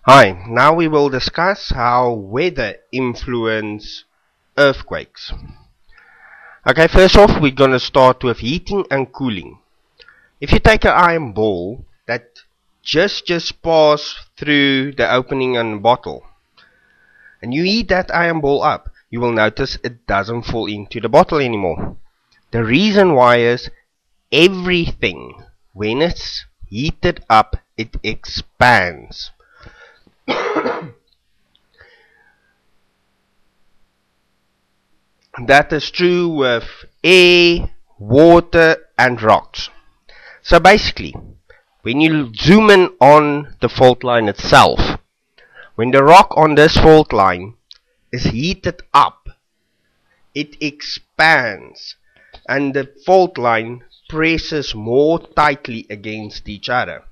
Hi, now we will discuss how weather influence earthquakes. Okay, first off we're going to start with heating and cooling. If you take an iron ball that just passed through the opening in a bottle and you heat that iron ball up, you will notice it doesn't fall into the bottle anymore. The reason why is everything, when it's heated up, it expands. That is true with air, water and rocks. So basically, when you zoom in on the fault line itself, when the rock on this fault line is heated up, it expands and the fault line presses more tightly against each other.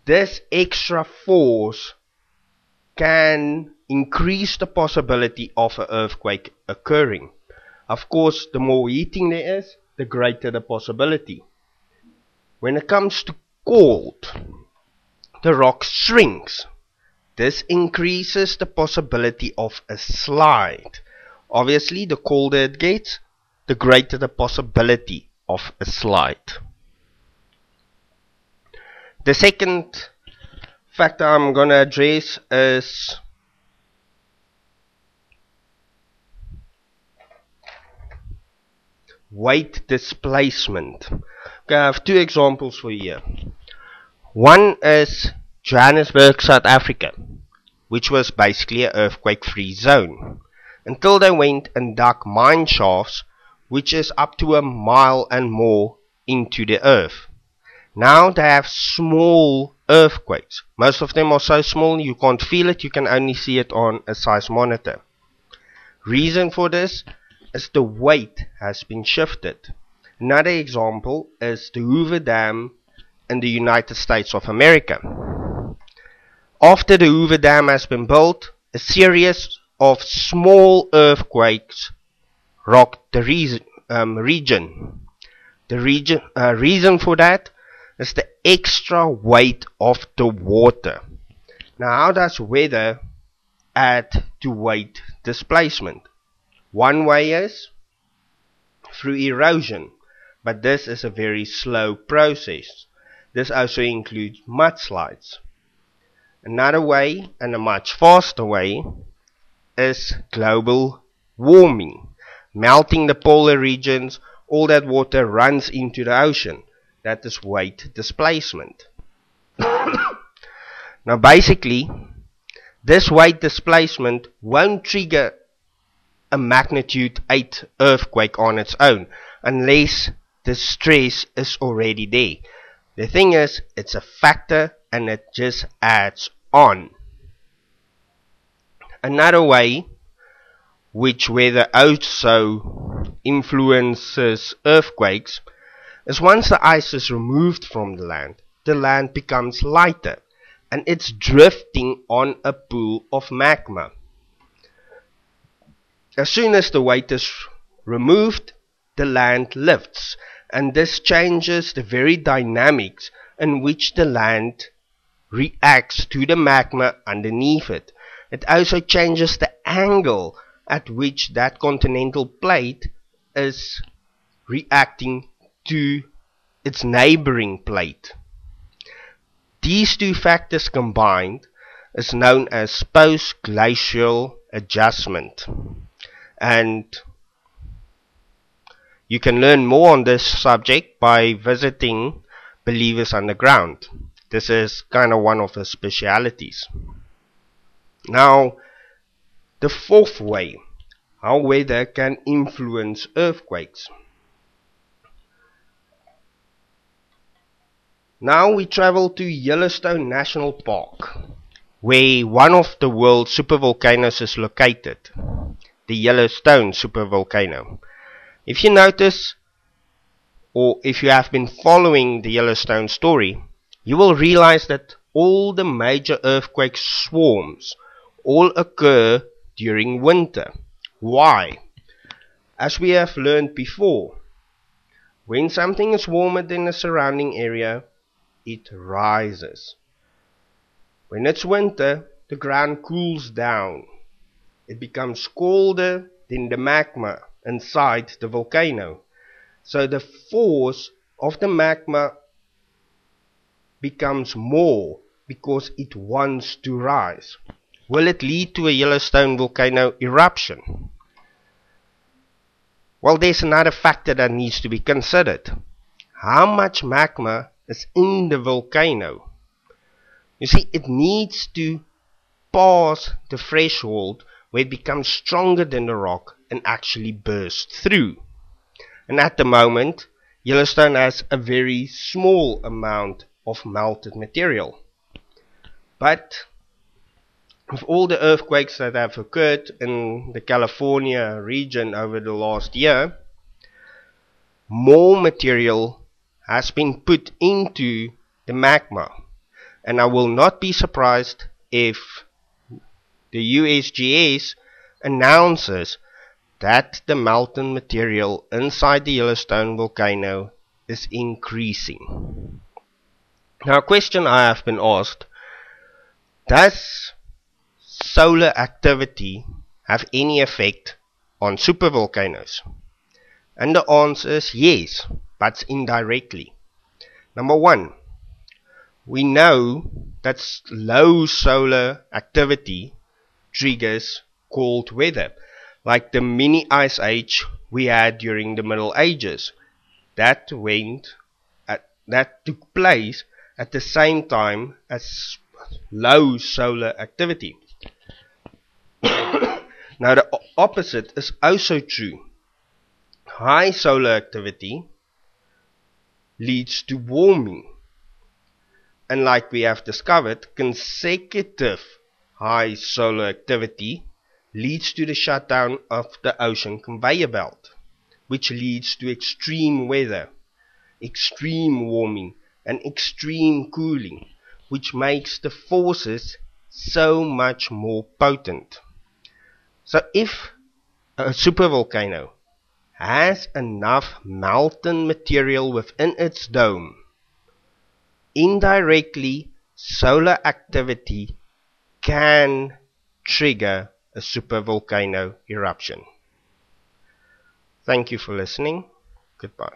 This extra force can increase the possibility of an earthquake occurring. Of course, the more heating there is, the greater the possibility. When it comes to cold, the rock shrinks. This increases the possibility of a slide. Obviously, the colder it gets, the greater the possibility of a slide. The second factor I'm going to address is weight displacement. Okay, I have two examples for you here. One is Johannesburg, South Africa, which was basically an earthquake-free zone until they went and dug mine shafts, which is up to a mile and more into the earth. Now they have small earthquakes. Most of them are so small you can't feel it, you can only see it on a size monitor. Reason for this is the weight has been shifted. Another example is the Hoover Dam in the United States of America. After the Hoover Dam has been built, a series of small earthquakes rocked the region. The reason for that is the extra weight of the water. Now, how does weather add to weight displacement? One way is through erosion, but this is a very slow process. This also includes mudslides. Another way, and a much faster way, is global warming. Melting the polar regions, all that water runs into the ocean. That is weight displacement. Now basically, this weight displacement won't trigger a magnitude 8 earthquake on its own unless the stress is already there. The thing is, it's a factor and it just adds on. Another way which weather also influences earthquakes is once the ice is removed from the land becomes lighter and it's drifting on a pool of magma. As soon as the weight is removed, the land lifts, and this changes the very dynamics in which the land reacts to the magma underneath it. It also changes the angle at which that continental plate is reacting to its neighboring plate. These two factors combined is known as post-glacial adjustment. And you can learn more on this subject by visiting Believers Underground. This is kind of one of the specialities. Now, the fourth way, how weather can influence earthquakes. Now we travel to Yellowstone National Park, where one of the world's supervolcanoes is located, the Yellowstone supervolcano. If you notice, or if you have been following the Yellowstone story, you will realize that all the major earthquake swarms all occur during winter. Why? As we have learned before, when something is warmer than the surrounding area, it rises. When it's winter, the ground cools down. It becomes colder than the magma inside the volcano. So the force of the magma becomes more because it wants to rise. Will it lead to a Yellowstone volcano eruption? Well, there's another factor that needs to be considered. How much magma is in the volcano? You see, it needs to pass the threshold where it becomes stronger than the rock and actually burst through. And at the moment, Yellowstone has a very small amount of melted material. But with all the earthquakes that have occurred in the California region over the last year, more material has been put into the magma. And I will not be surprised if the USGS announces that the melting material inside the Yellowstone volcano is increasing. Now, a question I have been asked: does solar activity have any effect on supervolcanoes? And the answer is yes, but indirectly. Number one, we know that low solar activity triggers cold weather, like the mini ice age we had during the Middle Ages. That took place at the same time as low solar activity. Now the opposite is also true. High solar activity leads to warming, and like we have discovered, consecutive high solar activity leads to the shutdown of the ocean conveyor belt, which leads to extreme weather, extreme warming, and extreme cooling, which makes the forces so much more potent. So if a supervolcano has enough molten material within its dome, indirectly solar activity can trigger a supervolcano eruption. Thank you for listening. Goodbye.